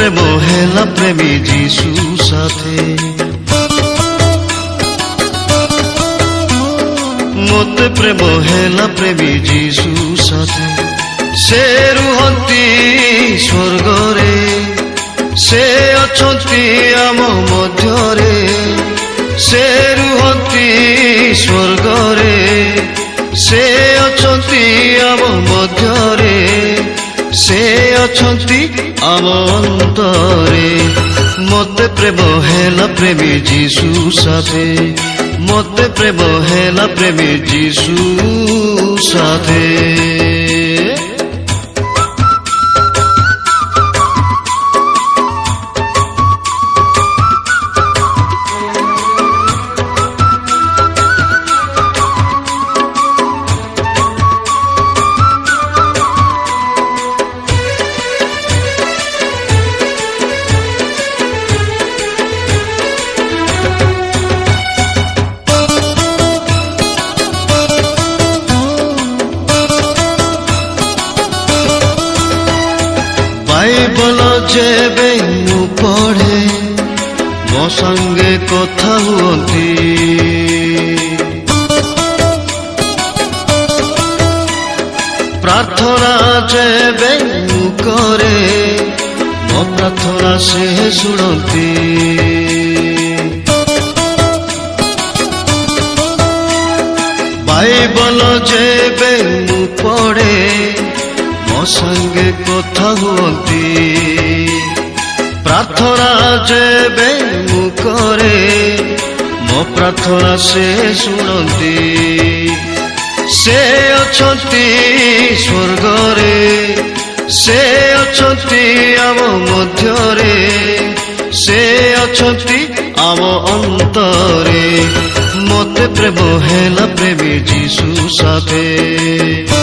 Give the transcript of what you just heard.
ପ୍ରେମ ହେଲା ପ୍ରେମୀ ଯୀଶୁ ସାଥେ ମୋତେ ପ୍ରେମ ହେଲା ପ୍ରେମୀ ଯୀଶୁ ସାଥେ ସେ ରୁହନ୍ତି ସ୍ୱର୍ଗରେ ସେ ଅଛନ୍ତି ଆମ ମଧ୍ୟରେ ସେ ରୁହନ୍ତି ସ୍ୱର୍ଗରେ ସେ ଅଛନ୍ତି ଆମ ମଧ୍ୟରେ ସେ ଅଛନ୍ତି ଆମ ଅନ୍ତରେ ମୋତେ ପ୍ରେମ ହେଲା ପ୍ରେମୀ ଯୀଶୁ ସାଥେ ମୋତେ ପ୍ରେମ ହେଲା ପ୍ରେମୀ ଯୀଶୁ ସାଥେ ବାଇବଲ ଯେବେ ମୁଁ ପଢ଼େ ମୋ ସାଙ୍ଗେ କଥା ହୁଅନ୍ତି ପ୍ରାର୍ଥନା ଯେବେ ମୁଁ କରେ ମୋ ପ୍ରାର୍ଥନା ସେ ଶୁଣନ୍ତି ବାଇବଲ ଯେବେ ମୁଁ ପଢ଼େ ମୋ ସାଙ୍ଗେ କଥା ହୁଅନ୍ତି ପ୍ରାର୍ଥନା ଯେବେ ମୁଁ କରେ ମୋ ପ୍ରାର୍ଥନା ସେ ଶୁଣନ୍ତି ସେ ଅଛନ୍ତି ସ୍ୱର୍ଗରେ ସେ ଅଛନ୍ତି ଆମ ମଧ୍ୟରେ ସେ ଅଛନ୍ତି ଆମ ଅନ୍ତରେ ମୋତେ ପ୍ରେମ ହେଲା ପ୍ରେମୀ ଯୀଶୁ ସାଥେ